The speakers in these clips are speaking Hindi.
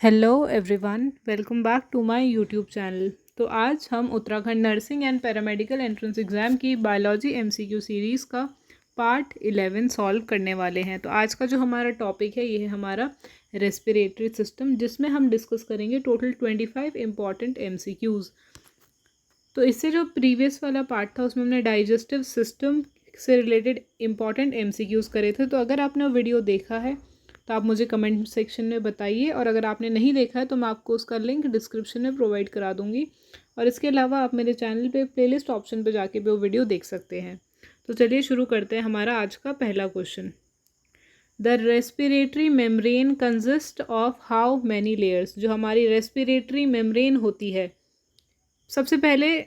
Hello everyone, welcome back to my YouTube channel. तो आज हम Uttarakhand nursing and paramedical entrance exam की बायोलॉजी एमसीक्यू सीरीज़ का पार्ट 11 सॉल्व करने वाले हैं। तो आज का जो हमारा टॉपिक है ये है हमारा रेस्पिरेटरी सिस्टम, जिसमें हम डिस्कस करेंगे टोटल 25 इंपॉर्टेंट एमसीक्यूज़। तो इससे जो प्रीवियस वाला पार्ट था उसमें हमने डाइजेस्टिव सिस्टम से रिलेटेड इंपॉर्टेंट एमसीक्यूज़ करे थे। तो अगर आपने वो वीडियो देखा है तो आप मुझे कमेंट सेक्शन में बताइए, और अगर आपने नहीं देखा है तो मैं आपको उसका लिंक डिस्क्रिप्शन में प्रोवाइड करा दूँगी। और इसके अलावा आप मेरे चैनल पे प्लेलिस्ट ऑप्शन पे जाके भी वो वीडियो देख सकते हैं। तो चलिए शुरू करते हैं हमारा आज का पहला question. The respiratory membrane consist of how many layers. जो हमारी रेस्पिरेटरी मेम्ब्रेन होती है, सबसे पहले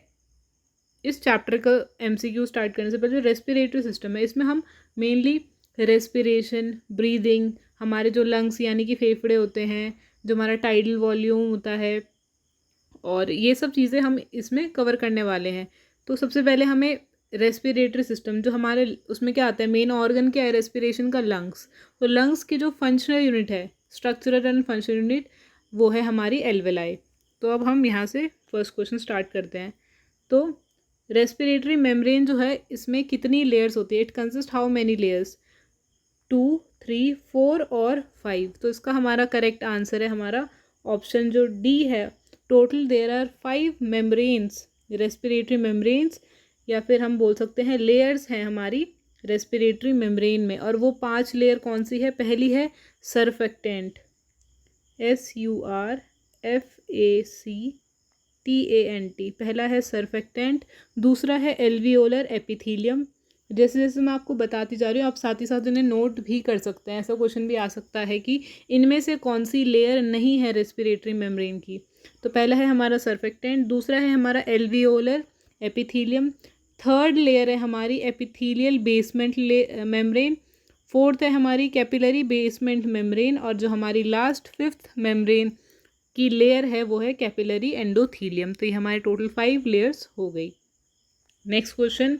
इस चैप्टर का एमसीक्यू स्टार्ट करने से पहले जो रेस्पिरेटरी सिस्टम है इसमें हम मेनली रेस्पिरेशन, ब्रीदिंग, हमारे जो लंग्स यानी कि फेफड़े होते हैं, जो हमारा टाइडल वॉल्यूम होता है, और ये सब चीज़ें हम इसमें कवर करने वाले हैं। तो सबसे पहले हमें रेस्पिरेटरी सिस्टम जो हमारे उसमें क्या आता है, मेन ऑर्गन क्या है रेस्पिरेशन का, लंग्स। तो लंग्स की जो फंक्शनल यूनिट है, स्ट्रक्चरल एंड फंक्शनल यूनिट, वो है हमारी एल्वेलाई। तो अब हम यहाँ से फर्स्ट क्वेश्चन स्टार्ट करते हैं। तो रेस्पिरेटरी मेम्ब्रेन जो है इसमें कितनी लेयर्स होती है? It consist how many layers? 2, 3, 4 और 5। तो इसका हमारा करेक्ट आंसर है हमारा ऑप्शन जो डी है। Total there are 5 membranes, respiratory membranes, या फिर हम बोल सकते हैं लेयर्स हैं हमारी रेस्पिरेटरी मेम्ब्रेन में। और वो 5 लेयर कौन सी है? पहली है सरफेक्टेंट, SURFACTANT, पहला है सरफेक्टेंट। दूसरा है एल्वियोलर एपिथीलियम। जैसे जैसे मैं आपको बताती जा रही हूँ आप साथ ही साथ इन्हें नोट भी कर सकते हैं। ऐसा क्वेश्चन भी आ सकता है कि इनमें से कौन सी लेयर नहीं है रेस्पिरेटरी मेम्ब्रेन की। तो पहला है हमारा सरफेक्टेंट, दूसरा है हमारा एल्वियोलर एपिथीलियम, थर्ड लेयर है हमारी एपिथीलियल बेसमेंट मेम्ब्रेन, फोर्थ है हमारी कैपिलरी बेसमेंट मेम्ब्रेन, और जो हमारी लास्ट फिफ्थ मेम्ब्रेन की लेयर है वो है कैपिलरी एंडोथीलियम। तो ये हमारे टोटल 5 लेयर्स हो गई। Next question,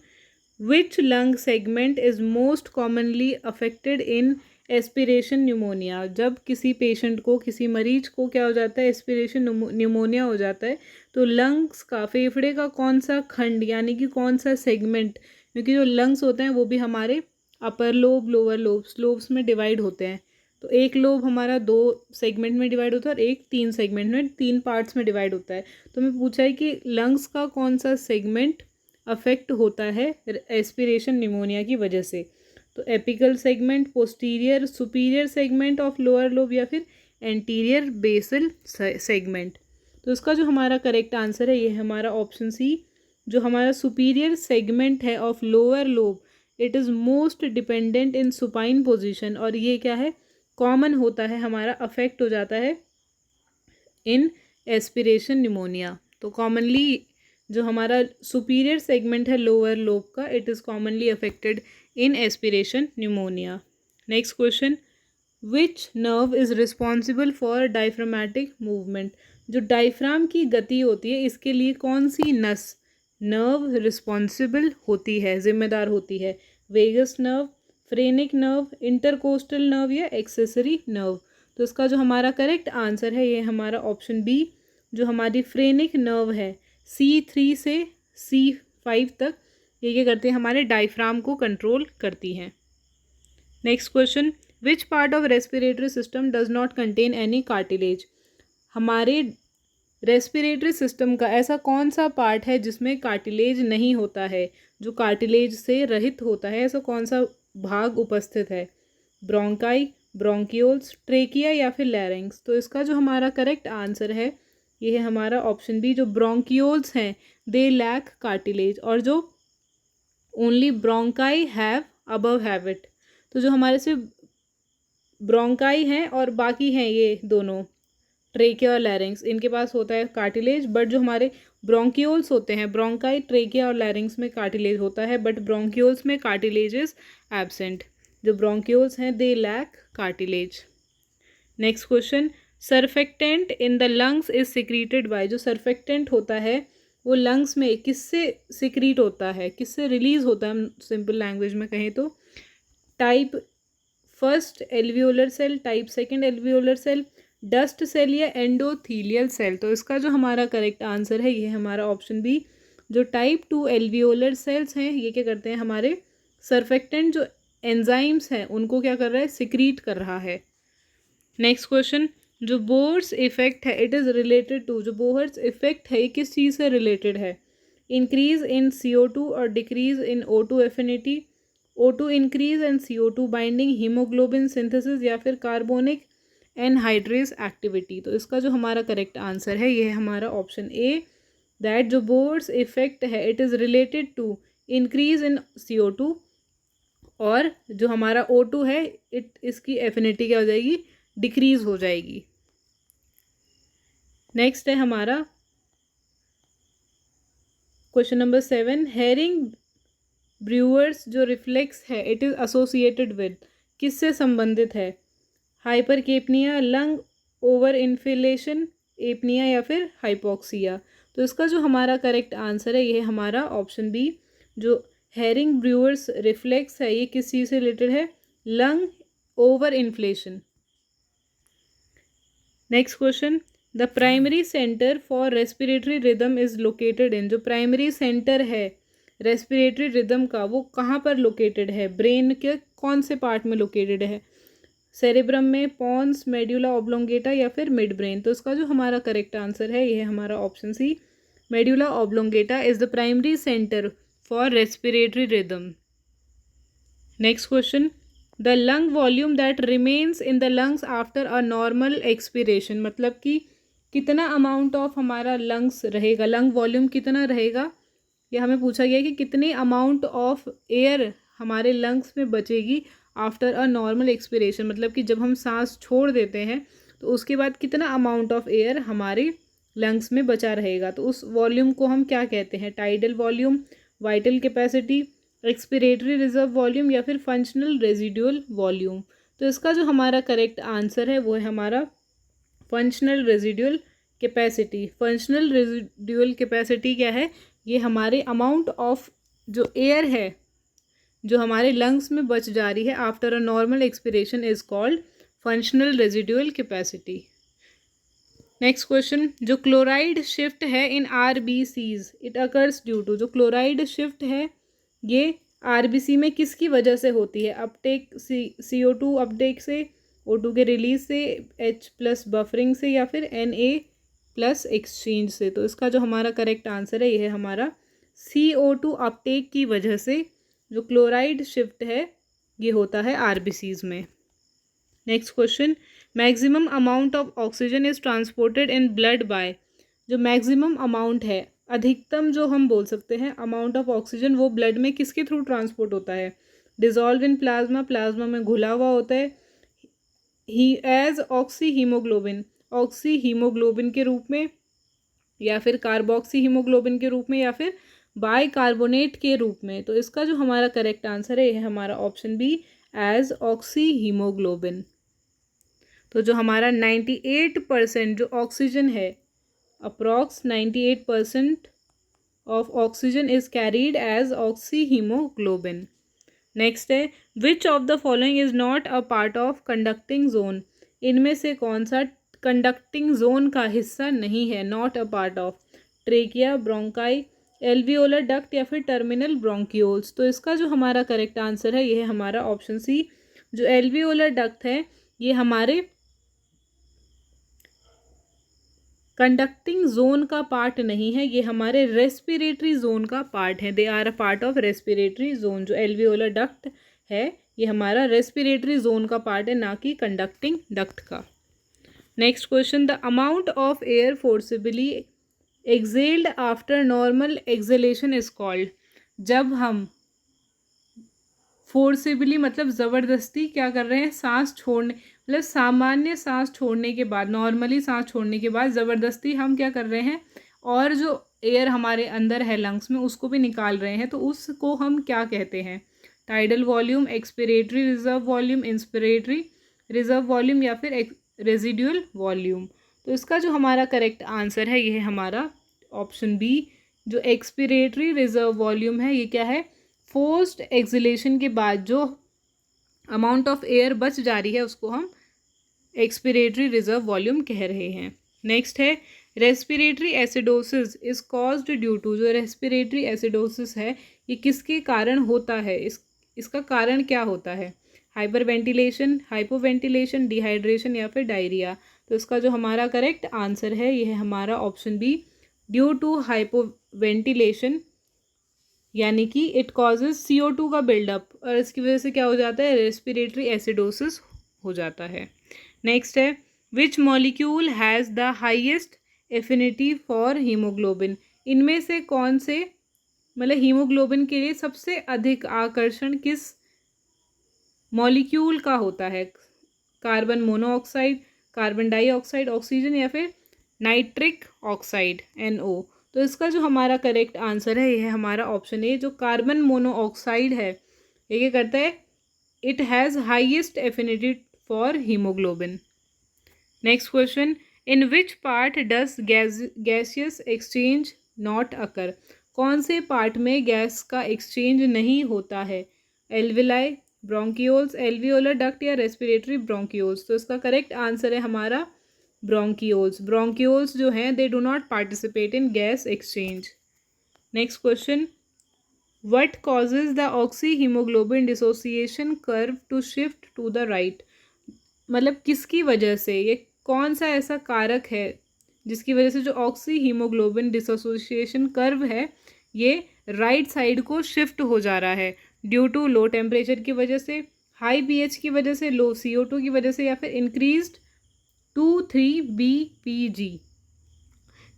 which lung segment is most commonly affected in aspiration pneumonia? जब किसी पेशेंट को, किसी मरीज को क्या हो जाता है, एस्पिरेशन न्यूमोनिया हो जाता है, तो लंग्स का, फेफड़े का कौन सा खंड यानी कि कौन सा सेगमेंट, क्योंकि जो लंग्स होते हैं वो भी हमारे अपर लोब, लोअर लोब्स में डिवाइड होते हैं। तो एक लोब हमारा 2 सेगमेंट में डिवाइड होता है और एक 3 सेगमेंट में, 3 पार्ट्स में डिवाइड होता है। तो मैं पूछा है कि लंग्स का कौन सा सेगमेंट अफेक्ट होता है एस्पिरेशन निमोनिया की वजह से? तो apical segment, posterior superior segment of lower lobe, या फिर एंटीरियर बेसल सेगमेंट। तो इसका जो हमारा करेक्ट आंसर है ये है हमारा ऑप्शन सी। जो हमारा सुपीरियर सेगमेंट है of lower lobe, it is most dependent in supine position, और ये क्या है, कॉमन होता है हमारा, अफेक्ट हो जाता है इन एस्पिरेशन निमोनिया। तो कॉमनली जो हमारा सुपीरियर सेगमेंट है लोअर लोब का, it is commonly affected in aspiration pneumonia. Next question, which nerve is responsible for diaphragmatic movement? जो डायफ्राम की गति होती है इसके लिए कौन सी नर्व रिस्पॉन्सिबल होती है, जिम्मेदार होती है? Vagus nerve, phrenic nerve, intercostal nerve, या एक्सेसरी नर्व? तो इसका जो हमारा करेक्ट आंसर है ये हमारा ऑप्शन बी। जो हमारी फ्रेनिक नर्व है C3 से C5 तक, ये क्या करते हैं, हमारे डायफ्राम को कंट्रोल करती हैं। Next question, which part of respiratory system does not contain any cartilage? हमारे रेस्पिरेटरी सिस्टम का ऐसा कौन सा पार्ट है जिसमें कार्टिलेज नहीं होता है, जो कार्टिलेज से रहित होता है? ऐसा कौन सा भाग उपस्थित है? ब्रोंकाई, ब्रोंकियोल्स, ट्रेकिया, या फिर लैरिंग्स? तो इसका जो हमारा करेक्ट आंसर है ये है हमारा ऑप्शन बी। जो ब्रोंकियोल्स हैं दे लैक कार्टिलेज, और जो only bronchi have above have it. तो जो हमारे से ब्रोंकाई हैं और बाकी हैं ये दोनों, ट्रेकिया और लैरिंग्स, इनके पास होता है कार्टिलेज, बट जो हमारे ब्रोंकियोल्स होते हैं, ब्रोंकाई, ट्रेकिया और लैरिंग्स में कार्टिलेज होता है, बट ब्रोंकियोल्स में कार्टिलेज इज एब्सेंट। जो ब्रोंकियोल्स हैं they lack cartilage. Next question, surfactant in the lungs is secreted by? जो सरफेक्टेंट होता है वो लंग्स में किससे सिक्रीट होता है, किससे रिलीज होता है, हम सिंपल लैंग्वेज में कहें तो? Type first alveolar cell, type second alveolar cell, dust cell या एंडोथीलियल सेल। तो इसका जो हमारा करेक्ट आंसर है ये हमारा ऑप्शन बी। जो टाइप 2 एल्वियोलर सेल्स हैं ये क्या करते हैं, हमारे सर्फेक्टेंट जो एंजाइम्स हैं उनको क्या कर रहा है, सिक्रीट कर रहा है। नेक्स्ट क्वेश्चन, जो बोर्स इफेक्ट है इट इज़ रिलेटेड टू, जो बोहर्स इफेक्ट है ये किस चीज़ से रिलेटेड है, इंक्रीज इन CO2 और decrease in O2 affinity, O2 increase and CO2 binding, haemoglobin synthesis या फिर कार्बोनिक एनहाइड्रेस एक्टिविटी। तो इसका जो हमारा करेक्ट आंसर है ये है हमारा ऑप्शन ए, दैट जो बोर्स इफेक्ट है it is related to increase in CO2 और जो हमारा O2 है इसकी एफिनिटी क्या हो जाएगी, डिक्रीज हो जाएगी। नेक्स्ट है हमारा क्वेश्चन नंबर 7, हेरिंग ब्रूअर्स जो रिफ्लेक्स है इट इज़ एसोसिएटेड विद, किससे संबंधित है, हाइपरकेपनिया, लंग ओवर इन्फ्लेशन, एपनिया या फिर हाइपोक्सिया। तो इसका जो हमारा करेक्ट आंसर है ये है हमारा ऑप्शन बी, जो हेरिंग ब्रूअर्स रिफ्लेक्स है ये किस चीज़ से रिलेटेड है, lung over inflation. Next question, the primary centre for respiratory rhythm is located in, जो प्राइमरी सेंटर है रेस्पिरेटरी रिदम का वो कहाँ पर लोकेटेड है, ब्रेन के कौन से पार्ट में लोकेटेड है, सेरेब्रम में, पॉन्स, मेड्यूला ऑब्लोंगेटा या फिर मिड ब्रेन। तो इसका जो हमारा करेक्ट आंसर है ये है हमारा option C, medulla oblongata is the primary centre for respiratory rhythm. Next question, the lung volume that remains in the lungs after a normal expiration, मतलब कि कितना अमाउंट ऑफ हमारा लंग्स रहेगा, लंग वॉल्यूम कितना रहेगा, यह हमें पूछा गया कि कितनी अमाउंट ऑफ एयर हमारे लंग्स में बचेगी आफ्टर अ नॉर्मल एक्सपीरेशन, मतलब कि जब हम सांस छोड़ देते हैं तो उसके बाद कितना अमाउंट ऑफ एयर हमारे लंग्स में बचा रहेगा। तो उस वॉल्यूम को हम क्या कहते हैं, tidal volume, vital capacity, expiratory reserve volume या फिर फंक्शनल रेजिडुअल वॉल्यूम। तो इसका जो हमारा करेक्ट आंसर है वो है हमारा functional residual capacity. Functional residual capacity क्या है, ये हमारे अमाउंट ऑफ जो एयर है जो हमारे लंग्स में बच जा रही है after a normal expiration is called functional residual capacity. Next question, जो क्लोराइड शिफ्ट है in RBCs it occurs due to, जो क्लोराइड शिफ्ट है ये RBC में किसकी वजह से होती है, अपटेक CO2 अपटेक से, O2 के रिलीज से, H+ बफरिंग से या फिर Na+ एक्सचेंज से। तो इसका जो हमारा करेक्ट आंसर है ये है हमारा CO2 अपटेक की वजह से जो क्लोराइड शिफ्ट है ये होता है RBCs में। Next question, maximum amount of oxygen is transported in blood bye, जो मैक्सिमम अमाउंट है, अधिकतम जो हम बोल सकते हैं अमाउंट ऑफ ऑक्सीजन वो ब्लड में किसके थ्रू ट्रांसपोर्ट होता है, डिजॉल्व इन प्लाज्मा, प्लाज्मा में घुला हुआ होता है, ही as oxy haemoglobin, oxy haemoglobin के रूप में या फिर कार्बोक्सी हीमोग्लोबिन के रूप में या फिर बाइकार्बोनेट के रूप में। तो इसका जो हमारा करेक्ट आंसर है ये है हमारा option B, as oxy haemoglobin. तो जो हमारा 98% जो ऑक्सीजन है, approx 98% of oxygen is carried as oxy haemoglobin. Next है, which of the following is not a part of conducting zone, इनमें से कौन सा कंडक्टिंग जोन का हिस्सा नहीं है, not a part of, trachea, bronchi, alveolar duct या फिर टर्मिनल ब्रोंकियोल्स। तो इसका जो हमारा करेक्ट आंसर है ये है हमारा ऑप्शन सी, जो एल्वियोलर डक्ट है ये हमारे कंडक्टिंग जोन का पार्ट नहीं है, ये हमारे रेस्पिरेटरी जोन का पार्ट है, they are a part of respiratory zone. जो एल्वियोलर डक्ट है ये हमारा रेस्पिरेटरी जोन का पार्ट है, ना कि कंडक्टिंग डक्ट का। Next question, the amount of air forcibly excelled after normal acceleration is called, जब हम फोर्सिबली मतलब ज़बरदस्ती क्या कर रहे हैं, सांस छोड़ने, मतलब सामान्य सांस छोड़ने के बाद, नॉर्मली सांस छोड़ने के बाद ज़बरदस्ती हम क्या कर रहे हैं और जो एयर हमारे अंदर है लंग्स में उसको भी निकाल रहे हैं, तो उसको हम क्या कहते हैं, tidal volume, expiratory reserve volume, inspiratory reserve volume या फिर रेजिडुअल वॉल्यूम। तो इसका जो हमारा करेक्ट आंसर है ये है हमारा ऑप्शन बी, जो एक्सपिरेटरी रिजर्व वॉल्यूम है ये क्या है, फोर्स्ड एक्सलेशन के बाद जो अमाउंट ऑफ एयर बच जा रही है उसको हम एक्सपिरेटरी रिजर्व वॉल्यूम कह रहे हैं। नेक्स्ट है respiratory acidosis is caused due to, जो रेस्पिरेटरी एसिडोसिस है ये किसके कारण होता है, इसका कारण क्या होता है? हाइपर वेंटिलेशन, हाइपोवेंटिलेशन, डिहाइड्रेशन या फिर डायरिया। तो इसका जो हमारा करेक्ट आंसर है ये है हमारा option B, due to hypoventilation, यानी कि इट कॉजेज CO2 का बिल्डअप और इसकी वजह से क्या हो जाता है, रेस्पिरेटरी एसिडोसिस हो जाता है। नेक्स्ट है which molecule has the highest affinity for haemoglobin, इनमें से कौन से, मतलब हीमोग्लोबिन के लिए सबसे अधिक आकर्षण किस मॉलिक्यूल का होता है? Carbon monoxide, carbon dioxide, oxygen या फिर नाइट्रिक ऑक्साइड NO। तो इसका जो हमारा करेक्ट आंसर है यह है हमारा ऑप्शन ए, जो कार्बन मोनोऑक्साइड है ये क्या करता है, it has highest affinity for haemoglobin. Next question, in which part does gaseous exchange not occur, कौन से पार्ट में गैस का एक्सचेंज नहीं होता है? एल्विलाई, ब्रोंकियोल्स, एल्वियोलर डक्ट या रेस्पिरेटरी ब्रोंकियोल्स। तो इसका करेक्ट आंसर है हमारा ब्रोंकियोल्स। ब्रोंकियोल्स जो हैं they do not participate in gas exchange. Next question, what causes the oxy haemoglobin dissociation curve to shift to the right, मतलब किसकी वजह से, ये कौन सा ऐसा कारक है जिसकी वजह से जो ऑक्सी हीमोग्लोबिन डिसोसिएशन कर्व है ये राइट साइड को शिफ्ट हो जा रहा है? ड्यू टू लो टेम्परेचर की वजह से, हाई pH की वजह से, लो CO2 की वजह से या फिर इंक्रीज्ड 2,3-BPG।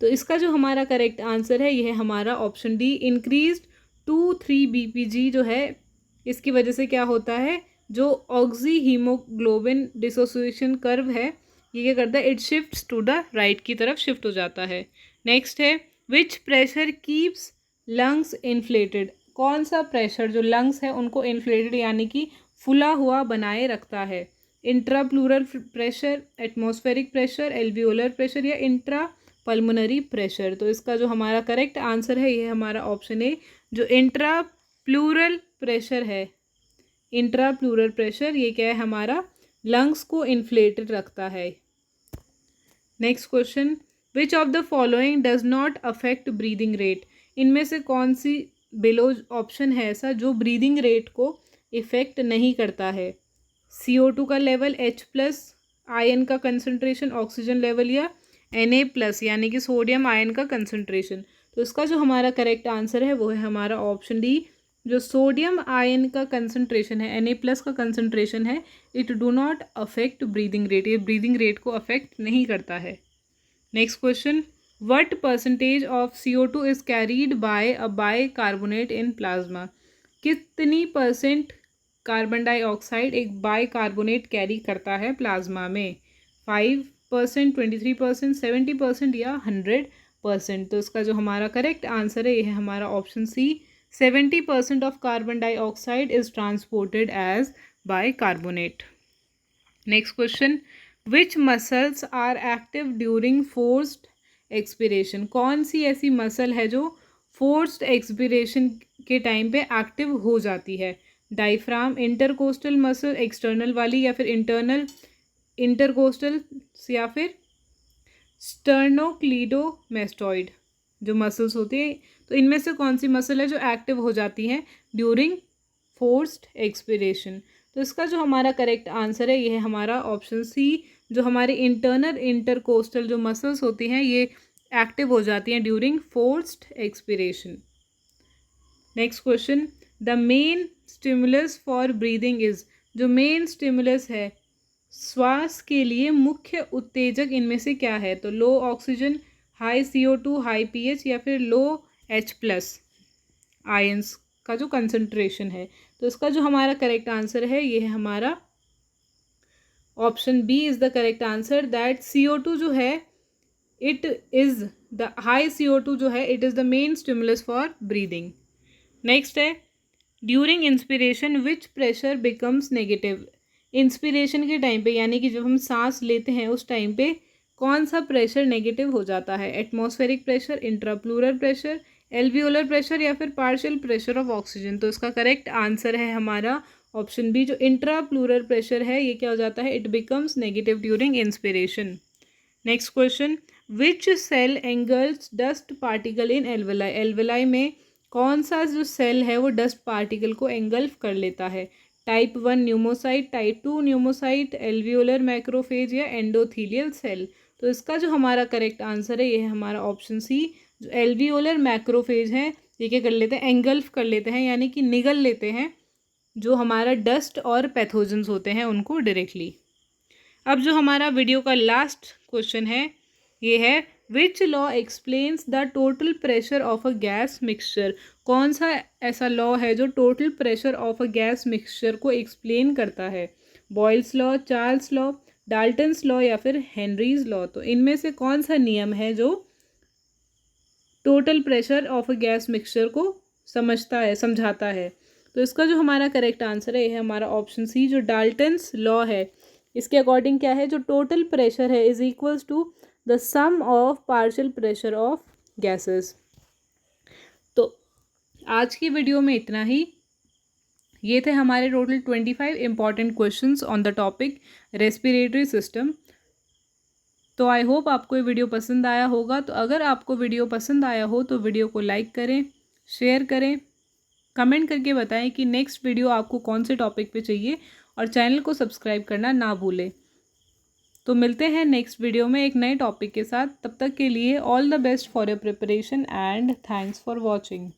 तो इसका जो हमारा करेक्ट आंसर है यह है हमारा ऑप्शन डी, इंक्रीज्ड 2,3-BPG जो है इसकी वजह से क्या होता है, जो ऑक्सी हीमोग्लोबिन डिसोसिएशन कर्व है ये क्या करता है, it shifts to the right की तरफ शिफ्ट हो जाता है। नेक्स्ट है which pressure keeps lungs inflated, कौन सा प्रेशर जो लंग्स है उनको इन्फ्लेटेड यानी कि फुला हुआ बनाए रखता है? Intra pleural pressure, atmospheric pressure, alveolar pressure या इंट्रा पल्मोनरी प्रेशर। तो इसका जो हमारा करेक्ट आंसर है ये हमारा ऑप्शन ए, जो इंट्रा प्लूरल प्रेशर है। इंट्रा प्लूरल प्रेशर ये क्या है, हमारा लंग्स को इन्फ्लेटेड रखता है। Next question, which of the following does not affect breathing rate, इनमें से कौन सी बिलो ऑप्शन है ऐसा जो ब्रीदिंग रेट को इफेक्ट नहीं करता है? CO2 का लेवल, H+, आयन का कंसंट्रेशन, ऑक्सीजन लेवल या Na+ यानी कि सोडियम आयन का कंसंट्रेशन। तो इसका जो हमारा करेक्ट आंसर है वो है हमारा ऑप्शन डी, जो सोडियम आयन का कंसंट्रेशन है, Na+ का कंसंट्रेशन है, it do not affect breathing rate, ये ब्रीदिंग रेट को अफेक्ट नहीं करता है। Next question, what percentage of CO2 is carried bye a bicarbonate in plasma, कितनी परसेंट कार्बन डाइऑक्साइड एक बाइकार्बोनेट कैरी करता है प्लाज्मा में? 5%, 23%, 70% या 100%। तो इसका जो हमारा करेक्ट आंसर है ये है हमारा option C, 70% of carbon dioxide is transported as bicarbonate. Next question, which muscles are active during forced expiration, कौन सी ऐसी मसल है जो फोर्स्ड एक्सपिरेशन के टाइम पे एक्टिव हो जाती है? डायफ्राम, इंटरकोस्टल मसल, एक्सटर्नल वाली या फिर इंटरनल इंटरकोस्टल या फिर स्टर्नोक्लीडोमेस्टॉइड जो मसल्स होती हैं, तो इनमें से कौन सी मसल है जो एक्टिव हो जाती हैं ड्यूरिंग फोर्स्ड एक्सपिरेशन? तो इसका जो हमारा करेक्ट आंसर है ये है हमारा ऑप्शन सी, जो हमारी इंटरनल इंटरकोस्टल जो मसल्स होती हैं ये एक्टिव हो जाती हैं during forced expiration. Next question, the main stimulus for breathing is, जो मेन स्टिमुलस है श्वास के लिए मुख्य उत्तेजक इनमें से क्या है? तो low oxygen, high CO2, high pH या फिर लो H+ आयंस का जो कंसंट्रेशन है। तो इसका जो हमारा करेक्ट आंसर है ये है हमारा option B is the correct answer, that CO2 जो है it is the high CO2 जो है it is the main stimulus for breathing. Next है during inspiration which pressure becomes negative, inspiration के टाइम पे यानी कि जब हम सांस लेते हैं उस टाइम पे कौन सा प्रेशर नेगेटिव हो जाता है? Atmospheric pressure, intrapleural pressure, alveolar pressure या फिर पार्शियल प्रेशर ऑफ ऑक्सीजन। तो इसका करेक्ट आंसर है हमारा ऑप्शन बी जो इंट्रा प्लूरल प्रेशर है ये क्या हो जाता है, it becomes negative during inspiration. Next question, which cell engulfs dust particle in alveoli, alveoli में कौन सा जो सेल है वो डस्ट पार्टिकल को एंगल्फ कर लेता है, type 1 pneumocyte, type 2 pneumocyte, alveolar macrophage या एंडोथीलियल सेल। तो इसका जो हमारा करेक्ट आंसर है ये है हमारा ऑप्शन सी, जो एल्वियोलर मैक्रोफेज है ये क्या कर लेते हैं, एंगल्फ कर लेते हैं, यानी कि निगल लेते हैं जो हमारा डस्ट और पैथोजेंस होते हैं उनको डायरेक्टली। अब जो हमारा वीडियो का लास्ट क्वेश्चन है ये है, which law explains the total pressure of a gas mixture, कौन सा ऐसा लॉ है जो total pressure of a gas mixture को एक्सप्लेन करता है, Boyle's law, Charles law, Dalton's law या फिर हेनरीज लॉ। तो इनमें से कौन सा नियम है जो total pressure of a gas mixture को समझाता है। तो इसका जो हमारा करेक्ट आंसर है ये है हमारा ऑप्शन सी, जो डाल्टन्स लॉ है इसके अकॉर्डिंग क्या है, जो टोटल प्रेशर है is equals to the sum of partial pressure of gases. तो आज की वीडियो में इतना ही, ये थे हमारे total 25 important questions on the topic respiratory system. तो आई होप आपको ये वीडियो पसंद आया होगा। तो अगर आपको वीडियो पसंद आया हो तो वीडियो को लाइक करें, शेयर करें, कमेंट करके बताएं कि नेक्स्ट वीडियो आपको कौन से टॉपिक पे चाहिए, और चैनल को सब्सक्राइब करना ना भूलें। तो मिलते हैं नेक्स्ट वीडियो में एक नए टॉपिक के साथ। तब तक के लिए all the best for your preparation and thanks for watching.